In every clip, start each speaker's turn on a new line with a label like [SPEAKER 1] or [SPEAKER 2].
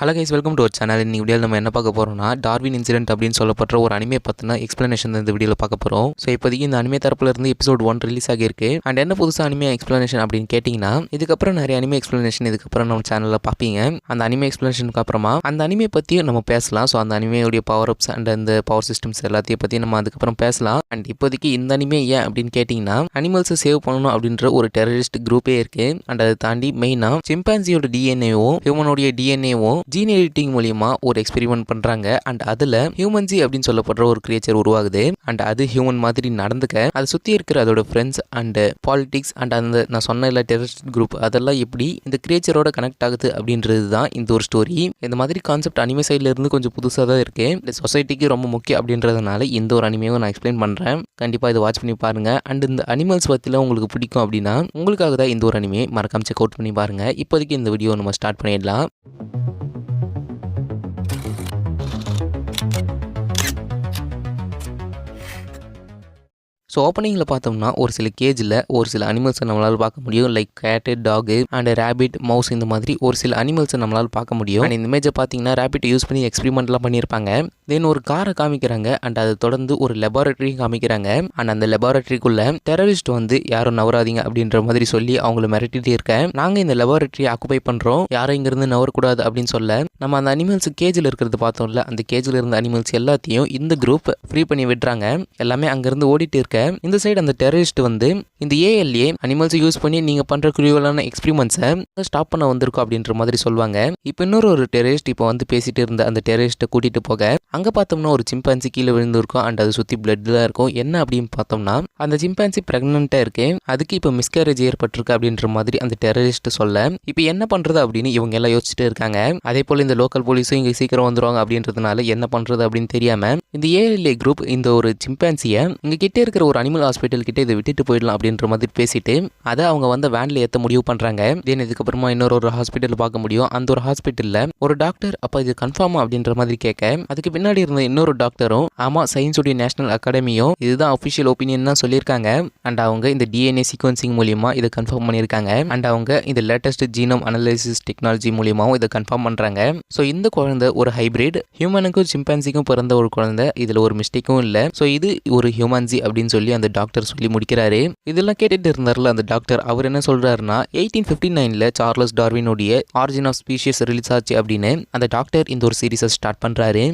[SPEAKER 1] Hello guys, welcome to our channel. இந்த வீடியோவில் நம்ம என்ன பார்க்க போகிறோம்னா, டார்வின் இன்சிடென்ட் அப்படின்னு சொல்லப்படுற ஒரு அனிமே பற்றின எக்ஸ்ப்ளனேஷன் இந்த வீடியோவில் பார்க்க போகிறோம். ஸோ இப்போதைக்கு இந்த அனிமே தரப்புல இருந்து எபிசோட் 1 ரிலீஸ் ஆகியிருக்கு. அண்ட் என்ன புதுசாக அனிமே எக்ஸ்ப்ளனேஷன் அப்படின்னு கேட்டிங்கன்னா, இதுக்கப்புறம் நிறைய அனிமே எக்ஸ்ப்ளனேஷன் இதுக்கப்புறம் நம்ம சேனலில் பார்ப்பீங்க. அந்த அனிமே எக்ஸ்ப்ளனேஷனுக்கு அப்புறமா அந்த அனிமே பற்றி நம்ம பேசலாம். ஸோ அந்த அனிமையோடைய பவர் அப்ஸ் அண்ட் அந்த பவர் சிஸ்டம்ஸ் எல்லாத்தையும் பற்றி நம்ம அதுக்கப்புறம் பேசலாம். அண்ட் இப்போதைக்கு இந்த அனிமே ஏன் அப்படின்னு கேட்டிங்கன்னா, அனிமல்ஸை சேவ் பண்ணணும் அப்படின்ற ஒரு டெரரிஸ்ட் குரூப்பே இருக்குது. அண்ட் அதை தாண்டி மெயினாக சிம்பான்சியோட டிஎன்ஏவும் ஹியூமனோடைய டிஎன்ஏவும் ஜீன் எடிட்டிங் மூலியமா ஒரு எக்ஸ்பெரிமெண்ட் பண்றாங்க. அண்ட் அதுல ஹியூமன்ஜி அப்படின்னு சொல்லப்படுற ஒரு கிரியேச்சர் உருவாகுது. அண்ட் அது ஹியூமன் மாதிரி நடந்துக்க அதை சுத்தி இருக்கிற அதோட ஃப்ரெண்ட்ஸ் அண்ட் பாலிடிக்ஸ் அண்ட் அந்த நான் சொன்ன டெரரிஸ்ட் குரூப் அதெல்லாம் எப்படி இந்த கிரியேச்சரோட கனெக்ட் ஆகுது அப்படின்றது தான் இந்த ஒரு ஸ்டோரி. இந்த மாதிரி கான்செப்ட் அனிமே சைட்ல இருந்து கொஞ்சம் புதுசாக தான் இருக்கு. இந்த சொசைட்டிக்கு ரொம்ப முக்கியம் அப்படின்றதுனால இந்த ஒரு அனிமையும் நான் எக்ஸ்பிளைன் பண்றேன். கண்டிப்பா இதை வாட்ச் பண்ணி பாருங்க. அண்ட் இந்த அனிமல்ஸ் பத்தில உங்களுக்கு பிடிக்கும் அப்படின்னா உங்களுக்காக தான் இந்த ஒரு அனிமே மறக்காம செக் அவுட் பண்ணி பாருங்க. இப்போதைக்கு இந்த வீடியோ நம்ம ஸ்டார்ட் பண்ணிடலாம். ஸோ ஓப்பனிங்கில் பார்த்தோம்னா ஒரு சில கேஜில் ஒரு சில அனிமல்ஸை நம்மளால் பார்க்க முடியும். லைக் கேட்டு, டாகு அண்ட் ரேபிட், மவுஸ் இந்த மாதிரி ஒரு சில அனிமல்ஸை நம்மளால் பார்க்க முடியும். அண்ட் இந்த இமேஜை பார்த்தீங்கன்னா ரேபிட் யூஸ் பண்ணி எக்ஸ்பெரிமெண்ட்லாம் பண்ணியிருப்பாங்க. தென் ஒரு காரை காமிக்கிறாங்க. அண்ட் அதை தொடர்ந்து ஒரு லெபார்டரியும் காமிக்கிறாங்க. அண்ட் அந்த லெபார்டரிக்குள்ள டெரரிஸ்ட் வந்து யாரும் நவராதிங்க அப்படின்ற மாதிரி சொல்லி அவங்கள மிரட்டிகிட்டே இருக்கேன். நாங்கள் இந்த லெபார்டரியை ஆக்குபை பண்ணுறோம், யாரும் இங்கேருந்து நவரக்கூடாது அப்படின்னு சொல்ல நம்ம அந்த அனிமல்ஸ் கேஜில் இருக்கிறது பார்த்தோம்ல, அந்த கேஜில் இருந்த அனிமல்ஸ் எல்லாத்தையும் இந்த குரூப் ஃப்ரீ பண்ணி விடுறாங்க. எல்லாமே அங்கேருந்து ஓடிட்டு இருக்க இந்த சைடு அந்த டெரரிஸ்ட் வந்து இந்த ஏஎல்ஏ அனிமல்ஸை யூஸ் பண்ணி நீங்கள் பண்ணுற குரூவலான எக்ஸ்பெரிமெண்ட்ஸை ஸ்டாப் பண்ண வந்திருக்கோம் அப்படின்ற மாதிரி சொல்லுவாங்க. இப்போ இன்னொரு டெரரிஸ்ட் இப்போ வந்து பேசிட்டு இருந்த அந்த டெரரிஸ்ட்டை கூட்டிட்டு போக அங்கே பார்த்தோம்னா ஒரு சிம்பான்சி கீழே விழுந்திருக்கும். அண்ட் அதை சுற்றி பிளட்லாம் இருக்கும். என்ன அப்படின்னு பார்த்தோம்னா அந்த சிம்பான்சி ப்ரெக்னெண்ட்டாக இருக்கு, அதுக்கு இப்போ மிஸ்கேரேஜ் ஏற்பட்டிருக்கு அப்படின்ற மாதிரி அந்த டெரரிஸ்ட் சொல்ல இப்போ என்ன பண்ணுறது அப்படின்னு இவங்க எல்லாம் யோசிச்சுட்டு இருக்காங்க. அதே போல் இந்த லோக்கல் போலீஸும் இங்கே சீக்கிரம் வந்துருவாங்க அப்படின்றதுனால என்ன பண்ணுறது அப்படின்னு தெரியாமல் இந்த ஏஎல்ஏ குரூப் இந்த ஒரு சிம்பான்சியை இங்கே கிட்டே இருக்கிற ஒரு அனிமல் ஹாஸ்பிட்டல் கிட்டே இதை விட்டுட்டு போயிடலாம் அப்படின்ற மாதிரி பேசிட்டு அதை அவங்க வந்து வேன்ல ஏற்ற முடிவு பண்றாங்க. தென் இதுக்கப்புறமா இன்னொரு ஹாஸ்பிட்டல் பார்க்க முடியும். அந்த ஒரு ஹாஸ்பிட்டல்ல ஒரு டாக்டர் அப்ப இது கன்ஃபார்மா அப்படின்ற மாதிரி கேட்க அதுக்கு பின்னாடி இருந்த இன்னொரு டாக்டரும் ஆமா சயின்ஸ் உடைய நேஷனல் அகாடமியும் இதுதான் அஃபிஷியல் ஒப்பீனியன் தான் சொல்லியிருக்காங்க. அண்ட் அவங்க இந்த டிஎன்ஏ சீக்வன்சிங் மூலியமா இதை கன்ஃபார்ம் பண்ணியிருக்காங்க. அண்ட் அவங்க இந்த லேட்டஸ்ட் ஜீனோம் அனலைசிஸ் டெக்னாலஜி மூலியமாவும் இதை கன்ஃபார்ம் பண்றாங்க. ஸோ இந்த குழந்தை ஒரு ஹைபிரிட், ஹியூமனுக்கும் சிம்பான்சிக்கும் பிறந்த ஒரு குழந்தை, இதுல ஒரு மிஸ்டேக்கும் இல்லை. ஸோ இது ஒரு ஹியூமன்ஜி அப்படின்னு சொல்லி அந்த டாக்டர் சொல்லி முடிக்கிறாரு. இதெல்லாம் கேட்டுட்டு இருந்தார்ல அந்த டாக்டர், அவர் என்ன சொல்றாருன்னா 1859ல சார்லஸ் டார்வினுடைய ஆரிஜின் ஆஃப் ஸ்பீஷிஸ் ரிலீஸ் ஆச்சு அப்படின்னு அந்த டாக்டர் இந்த ஒரு சீரீஸை ஸ்டார்ட் பண்றாரு.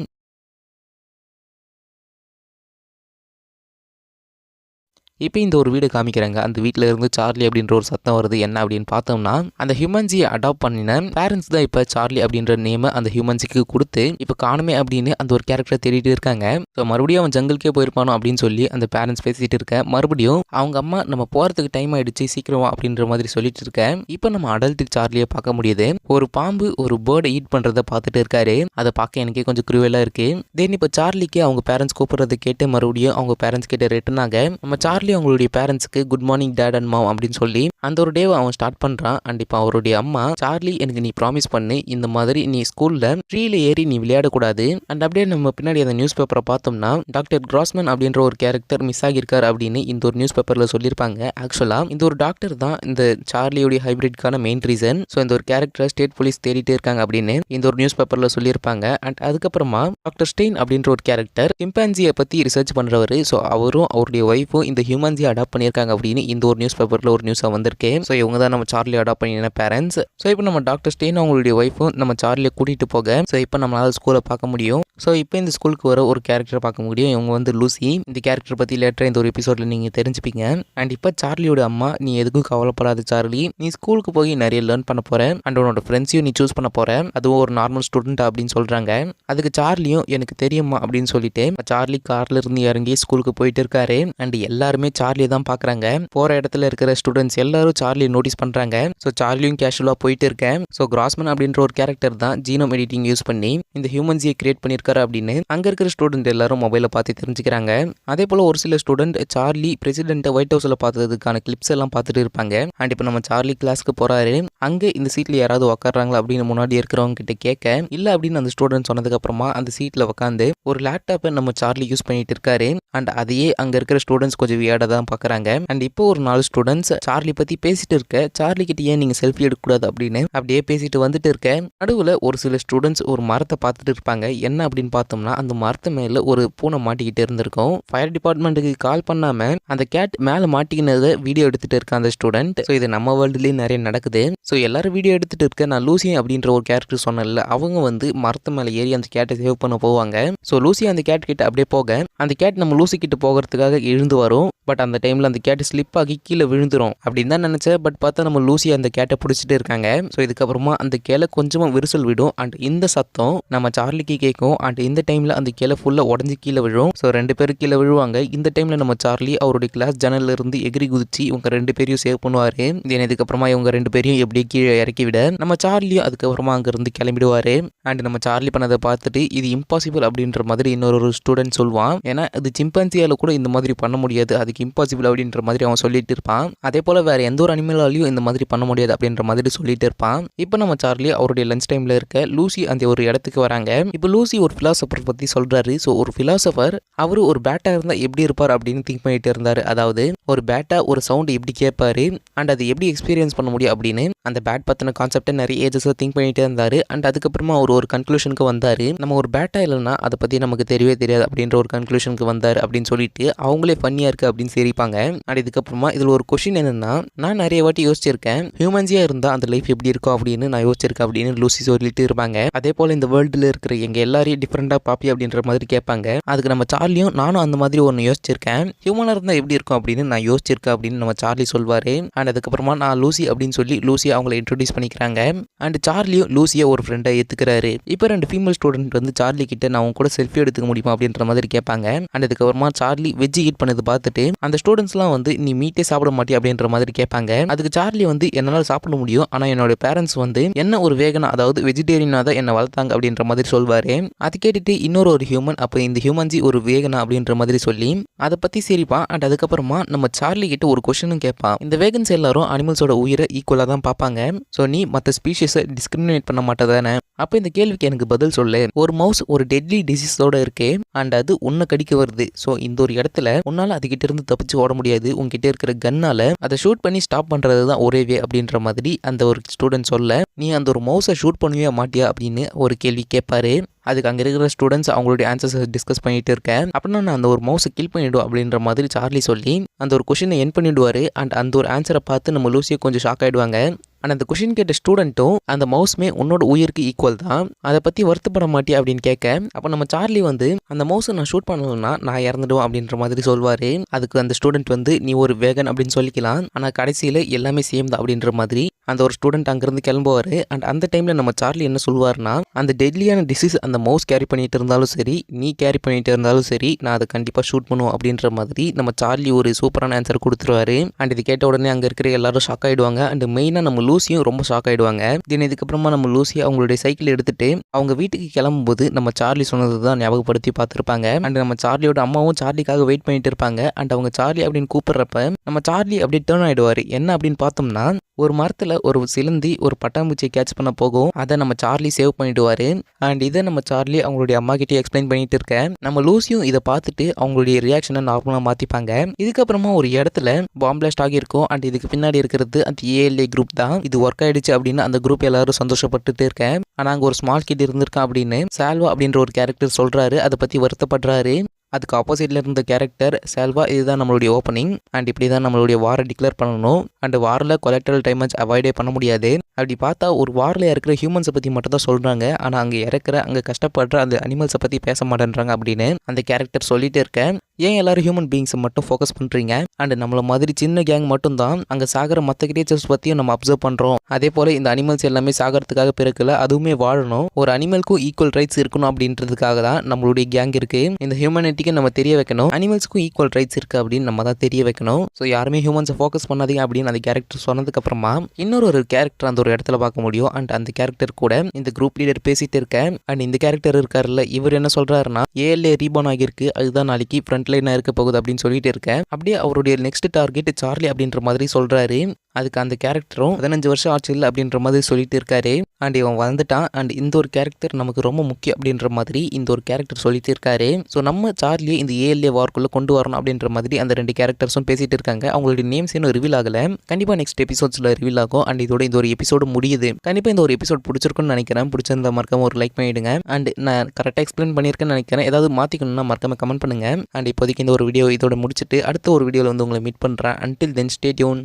[SPEAKER 1] இப்போ இந்த ஒரு வீடு காமிக்கிறாங்க. அந்த வீட்டில் இருந்து சார்லி அப்படின்ற ஒரு சத்தம் வருது. என்ன அப்படின்னு பார்த்தோம்னா அந்த ஹியூமன்ஜியை அடாப்ட் பண்ணின பேரண்ட்ஸ் தான் இப்போ சார்லி அப்படின்ற நேமை அந்த ஹியூமன்ஜிக்கு கொடுத்து இப்போ காணுமே அப்படின்னு அந்த ஒரு கேரக்டரை தேடிட்டு இருக்காங்க. ஸோ மறுபடியும் அவன் ஜங்கிள்கே போயிருப்பானோ அப்படின்னு சொல்லி அந்த பேரண்ட்ஸ் பேசிட்டு இருக்க மறுபடியும் அவங்க அம்மா நம்ம போகிறதுக்கு டைம் ஆயிடுச்சு சீக்கிரமா அப்படின்ற மாதிரி சொல்லிட்டு இருக்கேன். இப்போ நம்ம அடல்ட் சார்லியை பார்க்க முடியுது. ஒரு பாம்பு ஒரு பேர்டை ஈட் பண்ணுறதை பார்த்துட்டு இருக்காரு. அதை பார்க்க எனக்கே கொஞ்சம் குருவலாக இருக்கு. தென் இப்போ சார்லிக்கு அவங்க பேரண்ட்ஸ் கூப்பிட்றதை கேட்டு மறுபடியும் அவங்க பேரண்ட்ஸ் கிட்ட ரிட்டர்ன் ஆக நம்ம சார்லி அவங்களுடைய பேரண்ட்ஸ்க்கு good morning dad and mom அப்படின்னு சொல்லி அந்த ஒரு டேவை அவன் ஸ்டார்ட் பண்றான். அண்ட் இப்போ அவருடைய அம்மா சார்லி எனக்கு நீ ப்ராமிஸ் பண்ணு இந்த மாதிரி நீ ஸ்கூல்ல ட்ரீல ஏறி நீ விளையாடக்கூடாது. அண்ட் அப்படியே நம்ம பின்னாடி அந்த நியூஸ் பேப்பரை பார்த்தோம்னா டாக்டர் கிராஸ்மேன் அப்படின்ற ஒரு கேரக்டர் மிஸ் ஆகியிருக்காரு அப்படின்னு இந்த ஒரு நியூஸ் பேப்பர்ல சொல்லியிருப்பாங்க. ஆக்சுவலா இந்த ஒரு டாக்டர் தான் இந்த சார்லியோடைய ஹைபிரிட்கான மெயின் ரீசன். ஸோ இந்த ஒரு கேரக்டரை ஸ்டேட் போலீஸ் தேடிட்டே இருக்காங்க அப்படின்னு இந்த ஒரு நியூஸ் பேப்பர்ல சொல்லியிருப்பாங்க. அண்ட் அதுக்கப்புறமா டாக்டர் ஸ்டெயின் அப்படின்ற ஒரு கேரக்டர் சிம்பான்சியை பத்தி ரிசர்ச் பண்றவர். ஸோ அவரும் அவருடைய ஒய்ஃபும் இந்த ஹியூமன்ஜி அடாப்ட் பண்ணியிருக்காங்க அப்படின்னு இந்த ஒரு நியூஸ் பேப்பர்ல ஒரு நியூஸா வந்திருக்கு. ஸோ இவங்க தான் நம்ம சார்லி அடாப்ட் பண்ணின பேரண்ட்ஸ். ஸோ இப்போ நம்ம டாக்டர் ஸ்டெயின் அவங்களுடைய ஒய்ஃபும் நம்ம சார்லியை கூட்டிட்டு போக ஸோ இப்போ நம்மளால ஸ்கூலை பார்க்க முடியும். ஸோ இப்போ இந்த ஸ்கூலுக்கு வர ஒரு கேரக்டரை பார்க்க முடியும். இவங்க வந்து லூசி. இந்த கேரக்டர் பற்றி லேட்டராக இந்த ஒரு எபிசோடில் நீங்கள் தெரிஞ்சுப்பீங்க. அண்ட் இப்போ சார்லியோட அம்மா நீ எதுக்கும் கவலைப்படாத சார்லி, நீ ஸ்கூலுக்கு போய் நிறைய லேர்ன் பண்ண போற அண்ட் உன்னோட ஃப்ரெண்ட்ஸையும் நீ சூஸ் பண்ண போற, அதுவும் ஒரு நார்மல் ஸ்டூடெண்ட் அப்படின்னு சொல்கிறாங்க. அதுக்கு சார்லியும் எனக்கு தெரியுமா அப்படின்னு சொல்லிட்டு சார்லி கார்ல இருந்து இறங்கி ஸ்கூலுக்கு போயிட்டு இருக்காரு. அண்ட் எல்லாருமே சார்லியை தான் பார்க்குறாங்க. போகிற இடத்துல இருக்கிற ஸ்டூடெண்ட்ஸ் எல்லாரும் சார்லியை நோட்டீஸ் பண்ணுறாங்க. ஸோ சார்லியும் கேஷுவலாக போயிட்டு இருக்கேன். ஸோ கிராஸ்மேன் அப்படின்ற ஒரு கேரக்டர் தான் ஜீனோம் எடிட்டிங் யூஸ் பண்ணி இந்த ஹியூமன்ஸியை கிரியேட் பண்ணியிருக்காரு இருக்காரு அப்படின்னு அங்க இருக்கிற ஸ்டூடெண்ட் எல்லாரும் மொபைலை பார்த்து தெரிஞ்சுக்கிறாங்க. அதே போல ஒரு சில ஸ்டூடெண்ட் சார்லி பிரசிடென்ட் ஒயிட் ஹவுஸ்ல பார்த்ததுக்கான கிளிப்ஸ் எல்லாம் பார்த்துட்டு இருப்பாங்க. அண்ட் இப்போ நம்ம சார்லி கிளாஸ்க்கு போறாரு. அங்க இந்த சீட்ல யாராவது உட்காடுறாங்களா அப்படின்னு முன்னாடி இருக்கிறவங்க கிட்ட கேட்க இல்ல அப்படின்னு அந்த ஸ்டூடெண்ட் சொன்னதுக்கு அப்புறமா அந்த சீட்ல உட்காந்து ஒரு லேப்டாப்பை நம்ம சார்லி யூஸ் பண்ணிட்டு இருக்காரு. அண்ட் அதையே அங்க இருக்கிற ஸ்டூடெண்ட்ஸ் கொஞ்சம் வியர்டா தான் பாக்குறாங்க. அண்ட் இப்போ ஒரு 4 ஸ்டூடெண்ட்ஸ் சார்லி பத்தி பேசிட்டு இருக்க, சார்லி கிட்ட ஏன் நீங்க செல்ஃபி எடுக்கக்கூடாது அப்படின்னு அப்படியே பேசிட்டு வந்துட்டு இருக்க. நடுவுல ஒரு சில ஸ்டூடெண்ட்ஸ் ஒரு மரத்தை பார்த்துட்டு இருப்பாங்க. என்ன அப்படின்னு பார்த்தோம்னா அந்த மரத்து மேல ஒரு பூனை மாட்டிக்கிட்டு இருந்திருக்கும். ஃபயர் டிபார்ட்மெண்ட்டுக்கு கால் பண்ணாம அந்த கேட் மேல மாட்டிக்கினதை வீடியோ எடுத்துட்டு இருக்க அந்த ஸ்டூடெண்ட். ஸோ இது நம்ம வேர்ல்டுலயே நிறைய நடக்குது. ஸோ எல்லாரும் வீடியோ எடுத்துட்டு இருக்க நான் லூசி அப்படின்ற ஒரு கேரக்டர் சொன்னல, அவங்க வந்து மரத்து மேல ஏறி அந்த கேட்டை சேவ் பண்ண போவாங்க. ஸோ லூசி அந்த கேட் கிட்ட அப்படியே போக அந்த கேட் நம்ம லூசி கிட்ட போகிறதுக்காக எழுந்து வரும். பட் அந்த டைம்ல அந்த கேட் ஸ்லிப் ஆகி கீழே விழுந்துரும் அப்படின்னு தான் நினைச்சேன். பட் பார்த்தா நம்ம லூசி அந்த கேட்டை பிடிச்சிட்டு இருக்காங்க. ஸோ இதுக்கப்புறமா அந்த கேலை கொஞ்சமா விரிசல் விடும். அண்ட் இந்த சத்தம் நம்ம சார்லிக்கு கேட்கும். அண்ட் இந்த டைம்ல அந்த கேலை ஃபுல்லா உடஞ்சி கீழே விழும். ஸோ 2 பேரும் கீழே விழுவாங்க. இந்த டைம்ல நம்ம சார்லி அவருடைய கிளாஸ் ஜன்னல்ல இருந்து எகிரி குதிச்சு இவங்க 2 பேரையும் சேவ் பண்ணுவாரு. இதுக்கப்புறமா இவங்க 2 பேரையும் எப்படி கீழே இறக்கி விட நம்ம சார்லியும் அதுக்கப்புறமா அங்க இருந்து கிளம்பிடுவாரு. அண்ட் நம்ம சார்லி பண்ணதை பார்த்துட்டு இது இம்பாசிபிள் அப்படின்ற மாதிரி இன்னொரு ஸ்டூடெண்ட் சொல்லுவான். ஏன்னா இது சிம்பன்சியால கூட இந்த மாதிரி பண்ண முடியாது, அதுக்கு இம்பாசிபிள் அப்படின்ற மாதிரி அவன் சொல்லிட்டு இருப்பான். அதே போல வேற எந்த ஒரு அனிமலாலையும் இந்த மாதிரி பண்ண முடியாது அப்படின்ற மாதிரி சொல்லிட்டு இருப்பான். இப்போ நம்ம சார்லி அவருடைய லஞ்ச் டைம்ல இருக்க லூசி அந்த ஒரு இடத்துக்கு வராங்க. இப்போ லூசி ஒரு பிலாசபர் பத்தி சொல்றாரு. ஸோ ஒரு பிலாசபர் அவரு ஒரு பேட்டா இருந்தா எப்படி இருப்பார் அப்படின்னு திங்க் பண்ணிட்டு இருந்தாரு. அதாவது ஒரு பேட்டா ஒரு சவுண்ட் எப்படி கேட்பாரு அண்ட் அது எப்படி எக்ஸ்பீரியன்ஸ் பண்ண முடியும் அப்படின்னு அந்த பேட் பத்தின கான்செப்டை நிறைய ஏஜஸ் திங்க் பண்ணிட்டே இருந்தாரு. அண்ட் அதுக்கப்புறமா அவர் ஒரு கன்க்ளூஷனுக்கு வந்தாரு. நம்ம ஒரு பேட்டா இல்லைன்னா அதை பத்தி நமக்கு தெரியவே தெரியாது அப்படின்ற ஒரு கன்க்ளூஷனுக்கு வந்தாரு அப்படின்னு சொல்லிட்டு அவங்களே ஃபன்னியா இருக்கு அப்படின்னு சிரிப்பாங்க. அண்ட் இதுக்கப்புறமா இதுல ஒரு கொஸ்டின் என்னன்னா, நான் நிறைய வாட்டி யோசிச்சிருக்கேன் ஹியூமன்ஸியா இருந்தா அந்த லைஃப் எப்படி இருக்கும் அப்படின்னு நான் யோசிச்சிருக்கேன் அப்படின்னு லூசி சொல்லிட்டு இருப்பாங்க. அதே போல இந்த வேர்ல்டுல இருக்கிற எங்க எல்லாரையும் டிஃப்ரெண்டா பாப்பி அப்படின்ற மாதிரி கேட்பாங்க. அதுக்கு நம்ம சார்லியும் நானும் அந்த மாதிரி ஒன்று யோசிச்சிருக்கேன், ஹியூமனா இருந்தா எப்படி இருக்கும் அப்படின்னு நான் யோசிச்சிருக்கேன் அப்படின்னு நம்ம சார்லி சொல்வாரு. அண்ட் அதுக்கப்புறமா நான் லூசி அப்படின்னு சொல்லி லூசி அவங்களை இன்ட்ரோடியூஸ் பண்ணிக்கிறாங்க. அண்ட் சார்லியும் லூசியை ஒரு ஃப்ரெண்டை ஏத்துக்கிறாரு. இப்போ 2 ஃபீமேல் ஸ்டூடெண்ட் வந்து சார்லி கிட்ட நான் அவங்க கூட செல்ஃபி எடுத்துக்க முடியுமா அப்படின்ற மாதிரி கேட்பாங்க. அண்ட் அதுக்கப்புறமா சார்லி வெஜ் ஈட் பண்ணது பார்த்துட்டு அந்த ஸ்டூடெண்ட்ஸ்லாம் வந்து நீ மீட்டே சாப்பிட மாட்டியா அப்படின்ற மாதிரி கேட்பாங்க. அதுக்கு சார்லி வந்து என்னால் சாப்பிட முடியும், ஆனா என்னோட பேரண்ட்ஸ் வந்து என்ன ஒரு வேகனா அதாவது வெஜிடேரியனா தான் என்ன வளர்த்தாங்க அப்படின்ற மாதிரி சொல்வாரு. அது கேட்டுட்டு இன்னொரு ஹியூமன் அப்போ இந்த ஹியூமன்ஜி ஒரு வேகனா அப்படின்ற மாதிரி சொல்லி அதை பத்தி சிரிப்பான். அண்ட் அதுக்கப்புறமா நம்ம சார்லி கிட்ட ஒரு கொஸ்டினும் கேட்பான். இந்த வேகன்ஸ் எல்லாரும் அனிமல்ஸோட உயிரை ஈக்குவலா தான் பார்ப்பாங்க. ஸோ நீ மற்ற ஸ்பீஷிஸை டிஸ்கிரிமினேட் பண்ண மாட்டேதானே? அப்போ இந்த கேள்விக்கு எனக்கு பதில் சொல்லு. ஒரு மவுஸ் ஒரு டெட்லி டிசீஸோட இருக்கு அண்ட் அது உன்னை கடிக்க வருது. ஸோ இந்த ஒரு இடத்துல உன்னால அதுகிட்ட இருந்து தப்பிச்சு ஓட முடியாது. உங்ககிட்ட இருக்கிற கன்னால அதை ஷூட் பண்ணி ஸ்டாப் பண்றது தான் ஒரே வே அப்படின்ற மாதிரி அந்த ஒரு ஸ்டூடெண்ட் சொல்ல, நீ அந்த ஒரு மவுஸை ஷூட் பண்ணுவே மாட்டியா அப்படின்னு ஒரு கேள்வி கேட்பாரு. அதுக்கு அங்கே இருக்கிற ஸ்டூடெண்ட்ஸ் அவங்களுடைய ஆன்சர்ஸை டிஸ்கஸ் பண்ணிட்டு இருக்கேன். அப்படின்னா நான் அந்த ஒரு மவுஸை கில் பண்ணிவிடும் அப்படின்ற மாதிரி சார்லி சொல்லி அந்த ஒரு கொஷினை என் பண்ணிவிடுவார். அண்ட் அந்த ஒரு ஆன்சரை பார்த்து நம்ம லூசியை கொஞ்சம் ஷாக் ஆகிடுவாங்க. ஆனால் அந்த கொஷின் கேட்ட ஸ்டூடெண்ட்டும் அந்த மவுஸ்மே உன்னோட உயிருக்கு ஈக்குவல் தான், அதை பற்றி வருத்தப்பட மாட்டியா அப்படின்னு கேட்க, அப்போ நம்ம சார்லி வந்து அந்த மவுஸை நான் ஷூட் பண்ணலன்னா நான் இறந்துடுவேன் அப்படின்ற மாதிரி சொல்வார். அதுக்கு அந்த ஸ்டூடெண்ட் வந்து நீ ஒரு வேகன் அப்படின்னு சொல்லிக்கலாம், ஆனால் கடைசியில் எல்லாமே சேம் தான் அப்படின்ற மாதிரி அந்த ஒரு ஸ்டூடெண்ட் அங்கேருந்து கிளம்புவார். அண்ட் அந்த டைமில் நம்ம சார்லி என்ன சொல்வார்னா, அந்த டெட்லியான டிசீஸ் அந்த மவுஸ் கேரி பண்ணிட்டு இருந்தாலும் சரி, நீ கேரி பண்ணிட்டு இருந்தாலும் சரி, நான் அதை கண்டிப்பாக ஷூட் பண்ணுவோம் அப்படின்ற மாதிரி நம்ம சார்லி ஒரு சூப்பரான ஆன்சர் கொடுத்துருவாரு. அண்ட் இது கேட்ட உடனே அங்கே இருக்கிற எல்லாரும் ஷாக் ஆகிடுவாங்க. அண்ட் மெயினாக நம்ம லூசியும் ரொம்ப ஷாக் ஆகிடுவாங்க. தென் இதுக்கப்புறமா நம்ம லூசி அவங்களுடைய சைக்கிள் எடுத்துட்டு அவங்க வீட்டுக்கு கிளம்பும்போது நம்ம சார்லி சொன்னது தான் ஞாபகப்படுத்தி பார்த்துருப்பாங்க. அண்ட் நம்ம சார்லியோட அம்மாவும் சார்லிக்காக வெயிட் பண்ணிட்டு இருப்பாங்க. அண்ட் அவங்க சார்லி அப்படின்னு கூப்பிடுறப்ப நம்ம சார்லி அப்படியே டேர்ன் ஆகிடுவார். என்ன அப்படின்னு பார்த்தோம்னா, ஒரு மரத்தில் ஒரு சிலந்தி ஒரு பட்டாம்பூச்சியை கேட்ச் பண்ண போகும், அதை நம்ம சார்லி சேவ் பண்ணிடுவார். அண்ட் இதை நம்ம சார்லி அவங்களுடைய அம்மா கிட்டே எக்ஸ்பிளைன் பண்ணிட்டு இருக்கேன். நம்ம லூசியும் இதை பார்த்துட்டு அவங்களுடைய ரியாக்ஷனை நார்மலாக மாற்றிப்பாங்க. இதுக்கப்புறமா ஒரு இடத்துல பாம் பிளாஸ்ட் ஆகியிருக்கும். அண்ட் இதுக்கு பின்னாடி இருக்கிறது அந்த ஏஎல்ஏ குரூப் தான். இது ஒர்க் ஆயிடுச்சு அப்படின்னு அந்த குரூப் எல்லாரும் சந்தோஷப்பட்டுட்டு இருக்கேன். ஆனால் அங்கே ஒரு ஸ்மால் கிட் இருந்திருக்கான் அப்படின்னு சால்வா அப்படின்ற ஒரு கேரக்டர் சொல்கிறாரு. அதை பற்றி வருத்தப்படுறாரு. அதுக்கு ஆப்போசிட்டில் இருந்த கேரக்டர் செல்வா, இதுதான் நம்மளுடைய ஓப்பனிங் அண்ட் இப்படி தான் நம்மளுடைய வாரை டிக்ளேர் பண்ணணும். அண்ட் வாரில் கொலெக்டரல் டேமேஜ் அவாய்டே பண்ண முடியாது. அப்படி பார்த்தா ஒரு வாரில் இருக்கிற ஹியூமன்ஸை பற்றி மட்டும் தான் சொல்கிறாங்க, ஆனால் அங்கே இறக்குற அங்கே கஷ்டப்படுற அந்த அனிமல்ஸை பற்றி பேச மாட்டேன்றாங்க அப்படின்னு அந்த கேரக்டர் சொல்லிட்டு இருக்கேன். ஏன் எல்லாரும் ஹியூமன் பீயிங்ஸை மட்டும் ஃபோக்கஸ் பண்ணுறீங்க? அண்ட் நம்மள மாதிரி சின்ன கேங் மட்டும் தான் அங்கே சாகிற மற்ற கிரியேச்சர்ஸ் பற்றியும் நம்ம அப்சர்வ் பண்ணுறோம். அதே போல் இந்த அனிமல்ஸ் எல்லாமே சாகிறதுக்காக பிறக்கல, அதுவுமே வாழணும். ஒரு அனிமலுக்கும் ஈக்குவல் ரைட்ஸ் இருக்கணும் அப்படின்றதுக்காக தான் நம்மளுடைய கேங் இருக்குது. இந்த ஹியூமனிட்டி ஹியூமனிட்டிக்கு நம்ம தெரிய வைக்கணும். அனிமல்ஸ்க்கும் ஈக்குவல் ரைட்ஸ் இருக்கு அப்படின்னு நம்ம தான் தெரிய வைக்கணும். ஸோ யாருமே ஹியூமன்ஸை ஃபோக்கஸ் பண்ணாதீங்க அப்படின்னு அந்த கேரக்டர் சொன்னதுக்கு அப்புறமா இன்னொரு கேரக்டர் அந்த ஒரு இடத்துல பார்க்க முடியும். அண்ட் அந்த கேரக்டர் கூட இந்த குரூப் லீடர் பேசிட்டு இருக்கேன். அண்ட் இந்த கேரக்டர் இருக்காருல்ல, இவர் என்ன சொல்றாருன்னா ஏஎல்ஏ ரீபான் ஆகியிருக்கு, அதுதான் நாளைக்கு ஃப்ரண்ட் லைனா இருக்க போகுது அப்படின்னு சொல்லிட்டு இருக்கேன். அப்படியே அவருடைய நெக்ஸ்ட் டார்கெட் சார்லி அப்படின்ற மாதிரி சொல்றாரு. அதுக்கு அந்த கேரக்டரும் 15 வருஷம் ஆச்சு இல்லை அப்படின்ற மாதிரி சொல்லிட்டு இருக்காரு. அண்ட் இவன் வந்துட்டான். அண்ட் இந்த ஒரு கேரக்டர் நமக்கு ரொம்ப முக்கியம் அப்படின்ற மாதிரி இந்த ஒரு கேரக்டர் சொல்லிட்டு இருக்காரு. ஸோ நம்ம சார்லியை இந்த ஏஎல்ஏ வார்க்குள்ள கொண்டு வரணும் அப்படின்ற மாதிரி அந்த 2 கேரக்டர்ஸும் பேசிட்டு இருக்காங்க. அவங்களுடைய நேம்ஸ் இன்னும் ரிவீல் ஆகல. கண்டிப்பா நெக்ஸ்ட் எபிசோட்ஸ்ல ரிவீல் ஆகும். அண்ட் இதோட இந்த ஒரு எபிசோடு முடியுது. கண்டிப்பா இந்த ஒரு எபிசோட் பிடிச்சிருக்குன்னு நினைக்கிறேன். பிடிச்சிருந்தா மறக்காம ஒரு லைக் பண்ணிடுங்க. அண்ட் நான் கரெக்டாக எக்ஸ்பிளைன் பண்ணியிருக்கேன்னு நினைக்கிறேன். ஏதாவது மாற்றிக்கணும்னா மறக்காம கமெண்ட் பண்ணுங்க. அண்ட் இப்போதைக்கு இந்த ஒரு வீடியோ இதோட முடிச்சுட்டு அடுத்த ஒரு வீடியோவில் வந்து உங்களை மீட் பண்ணுறேன். Until then stay tune.